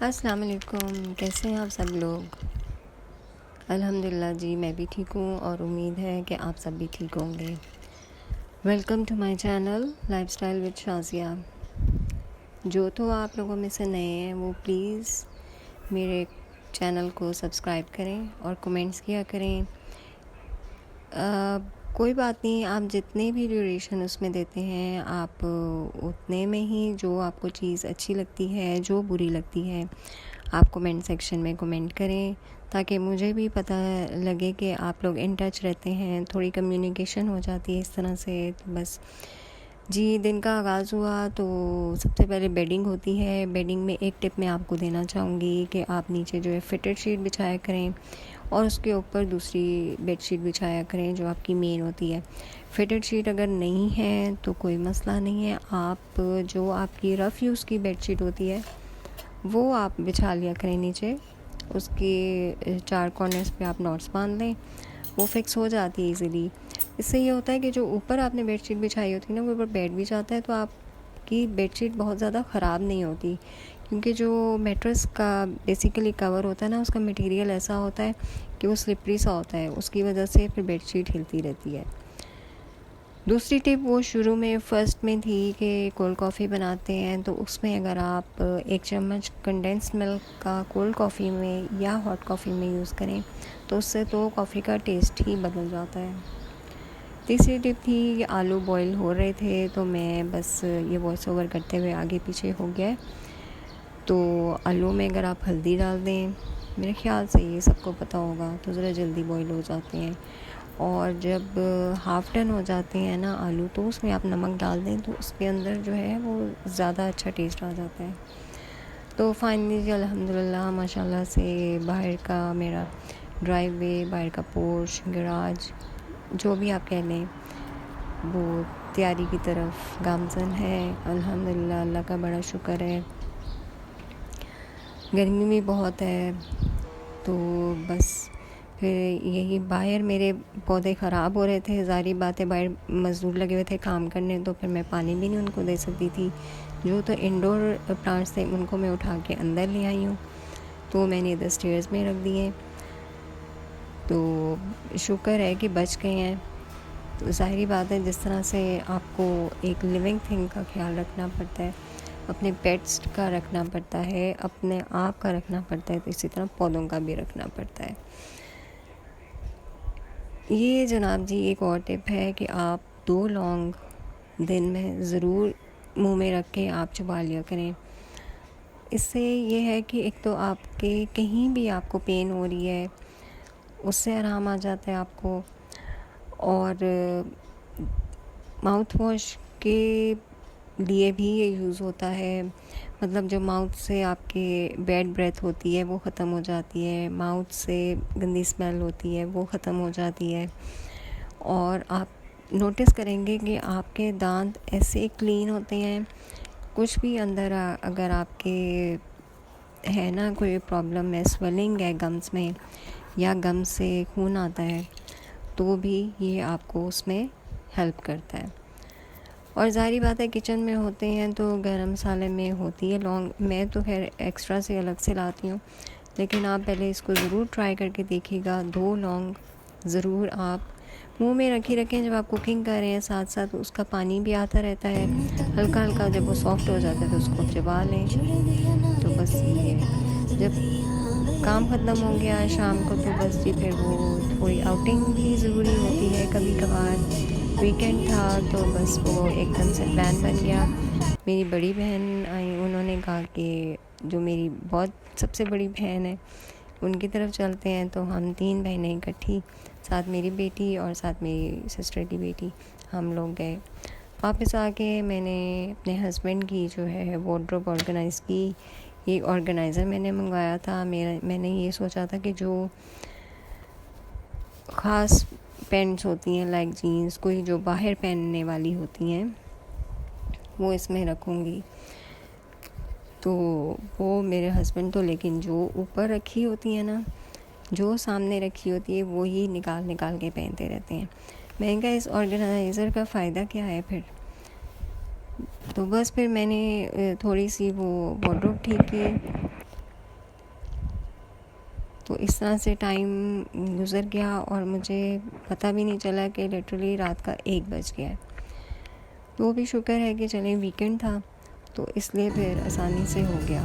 अस्सलाम वालेकुम। कैसे हैं आप सब लोग? अल्हम्दुलिल्लाह जी, मैं भी ठीक हूँ और उम्मीद है कि आप सब भी ठीक होंगे। Welcome to my channel lifestyle with Shazia. जो तो आप लोगों में से नए हैं वो प्लीज़ मेरे चैनल को सब्सक्राइब करें और कमेंट्स किया करें। कोई बात नहीं, आप जितने भी ड्यूरेशन उसमें देते हैं आप उतने में ही जो आपको चीज़ अच्छी लगती है, जो बुरी लगती है, आप कमेंट सेक्शन में कमेंट करें ताकि मुझे भी पता लगे कि आप लोग इन टच रहते हैं, थोड़ी कम्युनिकेशन हो जाती है इस तरह से। तो बस जी, दिन का आगाज़ हुआ तो सबसे पहले बेडिंग होती है। बेडिंग में एक टिप मैं आपको देना चाहूँगी कि आप नीचे जो है फिटेड शीट बिछाया करें और उसके ऊपर दूसरी बेडशीट बिछाया करें जो आपकी मेन होती है। फिटेड शीट अगर नहीं है तो कोई मसला नहीं है, आप जो आपकी रफ़ यूज़ की बेडशीट होती है वो आप बिछा लिया करें नीचे। उसके 4 कॉर्नर्स पे आप नॉट्स बांध लें, वो फिक्स हो जाती है ईज़िली। इससे ये होता है कि जो ऊपर आपने बेडशीट बिछाई होती है ना, वो ऊपर बैठ भी जाता है तो आपकी बेडशीट बहुत ज़्यादा ख़राब नहीं होती, क्योंकि जो मैट्रेस का बेसिकली कवर होता है ना, उसका मटेरियल ऐसा होता है कि वो स्लिपरी सा होता है, उसकी वजह से फिर बेडशीट हिलती रहती है। दूसरी टिप वो शुरू में फ़र्स्ट में थी कि कोल्ड कॉफ़ी बनाते हैं तो उसमें अगर आप 1 चम्मच कंडेंस्ड मिल्क का कोल्ड कॉफ़ी में या हॉट कॉफ़ी में यूज़ करें तो उससे तो कॉफ़ी का टेस्ट ही बदल जाता है। तीसरी टिप थी कि आलू बॉईल हो रहे थे तो मैं बस ये वॉइस ओवर करते हुए आगे पीछे हो गया। तो आलू में अगर आप हल्दी डाल दें, मेरे ख़्याल से ये सबको पता होगा, तो ज़रा जल्दी बॉईल हो जाते हैं। और जब हाफ़ डन हो जाते हैं ना आलू, तो उसमें आप नमक डाल दें तो उसके अंदर जो है वो ज़्यादा अच्छा टेस्ट आ जाता है। तो फाइनली जी अल्हम्दुलिल्लाह माशाल्लाह से बाहर का मेरा ड्राइववे, बाहर का पोर्च, गैराज, जो भी आप कह लें, वो तैयारी की तरफ गामज़न है। अल्हम्दुलिल्लाह, अल्लाह का बड़ा शुक्र है। गर्मी भी बहुत है तो बस फिर यही बाहर मेरे पौधे ख़राब हो रहे थे, ज़ाहिर बात है बाहर मज़दूर लगे हुए थे काम करने, तो फिर मैं पानी भी नहीं उनको दे सकती थी। जो तो इंडोर प्लांट्स थे उनको मैं उठा के अंदर ले आई हूँ, तो मैंने इधर स्टेयर्स में रख दिए। तो शुक्र है कि बच गए हैं। तो ज़ाहिर बात है जिस तरह से आपको एक लिविंग थिंग का ख्याल रखना पड़ता है, अपने पेट्स का रखना पड़ता है, अपने आप का रखना पड़ता है, तो इसी तरह पौधों का भी रखना पड़ता है। ये जनाब जी एक और टिप है कि आप 2 लौंग दिन में ज़रूर मुंह में रख के आप चबा लिया करें। इससे ये है कि एक तो आपके कहीं भी आपको पेन हो रही है उससे आराम आ जाता है आपको। और माउथ वॉश के लिए भी ये यूज़ होता है, मतलब जो माउथ से आपके बैड ब्रेथ होती है वो ख़त्म हो जाती है, माउथ से गंदी स्मेल होती है वो ख़त्म हो जाती है। और आप नोटिस करेंगे कि आपके दांत ऐसे क्लीन होते हैं, कुछ भी अंदर अगर आपके है ना कोई प्रॉब्लम है, स्वेलिंग है गम्स में या गम से खून आता है, तो भी ये आपको उसमें हेल्प करता है। और ज़ाहिर बात है किचन में होते हैं तो गरम मसाले में होती है लौंग, मैं तो खैर एक्स्ट्रा से अलग से लाती हूँ, लेकिन आप पहले इसको ज़रूर ट्राई करके देखिएगा। 2 लौंग ज़रूर आप मुंह में रखी रखें जब आप कुकिंग कर रहे हैं, साथ साथ उसका पानी भी आता रहता है हल्का हल्का, जब वो सॉफ्ट हो जाता है तो उसको चबा लें। तो बस ये जब काम ख़त्म हो गया शाम को तो बस जी फिर वो थोड़ी आउटिंग भी ज़रूरी होती है कभी कभार। वीकेंड था तो बस वो एकदम से प्लान बन गया। मेरी बड़ी बहन आई, उन्होंने कहा कि जो मेरी बहुत सबसे बड़ी बहन है उनकी तरफ चलते हैं, तो हम 3 बहनें इकट्ठी, साथ मेरी बेटी और साथ मेरी सिस्टर की बेटी, हम लोग गए। वापस आके मैंने अपने हस्बैंड की जो है वार्डरोब ऑर्गेनाइज़ की। ये ऑर्गेनाइज़र मैंने मंगवाया था, मैंने ये सोचा था कि जो ख़ास पैंट्स होती हैं लाइक जीन्स, कोई जो बाहर पहनने वाली होती हैं वो इसमें रखूँगी। तो वो मेरे हस्बैंड तो, लेकिन जो ऊपर रखी होती है ना, जो सामने रखी होती है वो ही निकाल निकाल के पहनते रहते हैं। मैंने कहा इस ऑर्गेनाइज़र का फ़ायदा क्या है फिर। तो बस फिर मैंने थोड़ी सी वो वार्डरोब ठीक की तो इस तरह से टाइम गुज़र गया और मुझे पता भी नहीं चला कि लिटरली रात का 1 बज गया है। तो वो भी शुक्र है कि चले वीकेंड था, तो इसलिए फिर आसानी से हो गया।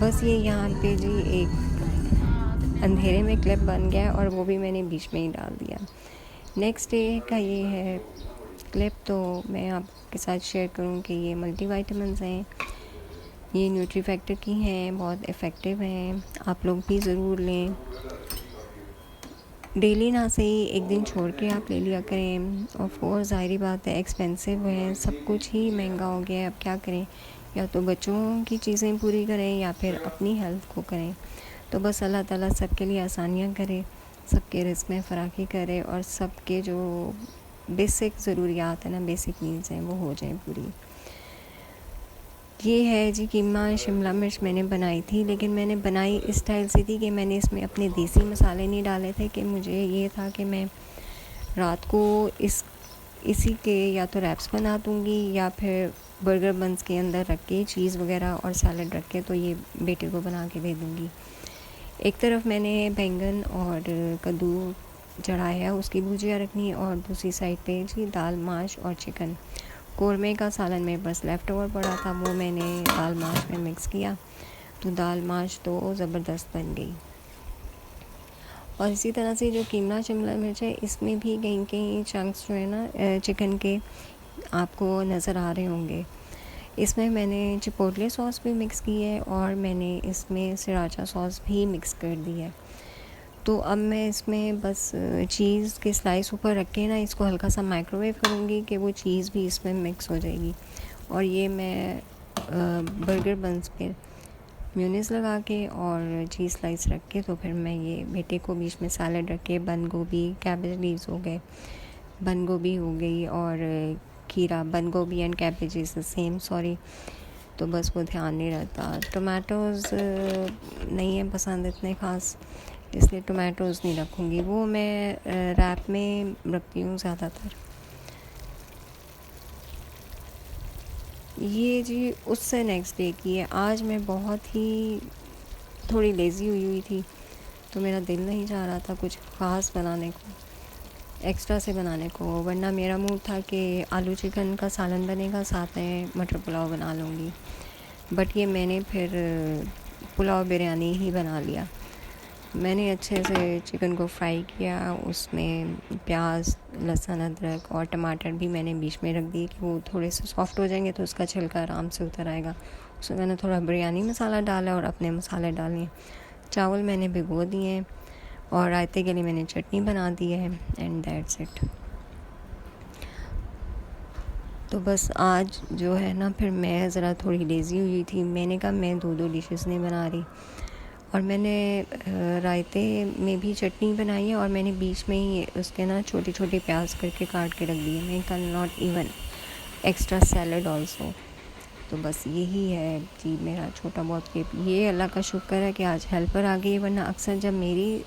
बस ये यहाँ पे जी एक अंधेरे में क्लिप बन गया और वो भी मैंने बीच में ही डाल दिया। नेक्स्ट डे का ये है क्लिप, तो मैं आपके साथ शेयर करूँ कि ये मल्टीविटामिन्स हैं, ये न्यूट्री फैक्टर की हैं, बहुत इफ़ेक्टिव हैं, आप लोग भी ज़रूर लें। डेली ना सही, एक दिन छोड़ के आप ले लिया करें। ऑफ कोर्स ज़ाहिर बात है एक्सपेंसिव है, सब कुछ ही महंगा हो गया है, अब क्या करें, या तो बच्चों की चीज़ें पूरी करें या फिर अपनी हेल्थ को करें। तो बस अल्लाह ताला सबके लिए आसानियाँ करे, सबके रिज़्क़ में फ़राखी करे और सबके जो बेसिक ज़रूरियात है ना, बेसिक नीड्स हैं, वो हो जाएं पूरी। ये है जी कीमा शिमला मिर्च मैंने बनाई थी, लेकिन मैंने बनाई इस स्टाइल से थी कि मैंने इसमें अपने देसी मसाले नहीं डाले थे, कि मुझे ये था कि मैं रात को इसी के या तो रैप्स बना दूँगी या फिर बर्गर बन्स के अंदर रख के चीज़ वगैरह और सैलड रख के तो ये बेटे को बना के दे दूँगी। एक तरफ मैंने बैंगन और कद्दू चढ़ाया, उसकी भुजिया रखनी, और दूसरी साइड पे जी दाल माश और चिकन कौरमे का सालन में बस लेफ़्ट ओवर पड़ा था, वो मैंने दाल माश में मिक्स किया, तो दाल माश तो ज़बरदस्त बन गई। और इसी तरह से जो कीमा शिमला मिर्च है, इसमें भी कहीं कहीं चंक्स जो है ना चिकन के आपको नज़र आ रहे होंगे। इसमें मैंने चिपोटले सॉस भी मिक्स की है और मैंने इसमें सराचा सॉस भी मिक्स कर दी है। तो अब मैं इसमें बस चीज़ के स्लाइस ऊपर रख के ना इसको हल्का सा माइक्रोवेव करूँगी कि वो चीज़ भी इसमें मिक्स हो जाएगी। और ये मैं बर्गर बन्स पे म्यूनिस लगा के और चीज़ स्लाइस रख के, तो फिर मैं ये बेटे को बीच में सैलड रख के, बंद गोभी, कैबेज लीव्स हो गए, बंद गोभी हो गई और खीरा, बंद गोभी and cabbage is the same, sorry, तो बस वो ध्यान नहीं रहता। टोमेटोज़ नहीं है पसंद इतने ख़ास, इसलिए टोमेटोज़ नहीं रखूँगी, वो मैं रैप में रखती हूँ ज़्यादातर। ये जी उससे नेक्स्ट डे की है। आज मैं बहुत ही थोड़ी लेज़ी हुई थी, तो मेरा दिल नहीं चाह रहा था कुछ ख़ास बनाने को, एक्स्ट्रा से बनाने को, वरना मेरा मूड था कि आलू चिकन का सालन बनेगा, साथ में मटर पुलाव बना लूँगी। बट ये मैंने फिर पुलाव बिरयानी ही बना लिया। मैंने अच्छे से चिकन को फ्राई किया, उसमें प्याज, लहसुन, अदरक और टमाटर भी मैंने बीच में रख दिए कि वो थोड़े से सॉफ्ट हो जाएंगे तो उसका छिलका आराम से उतर आएगा। उसमें मैंने थोड़ा बिरयानी मसाला डाला और अपने मसाले डाले। चावल मैंने भिगो दिए हैं और रायते के लिए मैंने चटनी बना दी है, एंड दैट्स इट। तो बस आज जो है ना, फिर मैं ज़रा थोड़ी लेज़ी हुई थी, मैंने कहा मैं 2 डिशेस नहीं बना रही, और मैंने रायते में भी चटनी बनाई है और मैंने बीच में ही उसके ना छोटे छोटे प्याज करके काट के रख दिए। मैं can not even extra salad also. तो बस यही है जी मेरा छोटा बहुत क्लिप। ये अल्लाह का शुक्र है कि आज हेल्पर आ गई, वरना अक्सर जब मेरी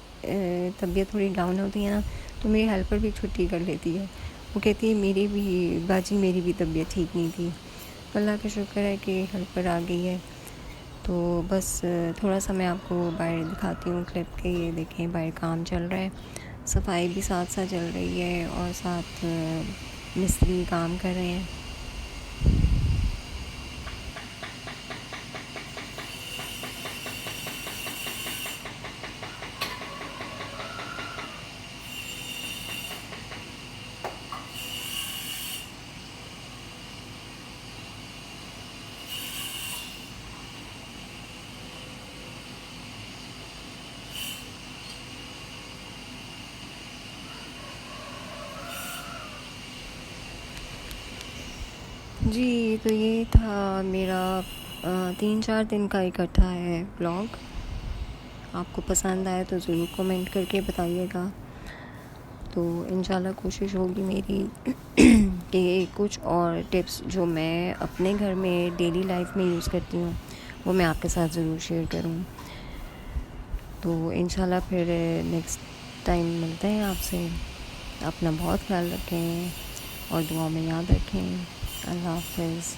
तबीयत थोड़ी डाउन होती है ना, तो मेरी हेल्पर भी छुट्टी कर लेती है। वो कहती है मेरी भी तबीयत ठीक नहीं थी। अल्लाह का शुक्र है कि हेल्पर आ गई है। तो बस थोड़ा सा मैं आपको बाहर दिखाती हूँ क्लिप के। ये देखें बाहर काम चल रहा है, सफाई भी साथ साथ चल रही है और साथ मिस्त्री काम कर रहे हैं। जी, तो ये था मेरा 3-4 दिन का इकट्ठा है ब्लॉग। आपको पसंद आया तो ज़रूर कमेंट करके बताइएगा। तो इंशाल्लाह कोशिश होगी मेरी कि कुछ और टिप्स जो मैं अपने घर में डेली लाइफ में यूज़ करती हूँ वो मैं आपके साथ ज़रूर शेयर करूँ। तो इंशाल्लाह फिर नेक्स्ट टाइम मिलते हैं आपसे। अपना बहुत ख्याल रखें और दुआ में याद रखें। अल्लाह हाफ़िज़।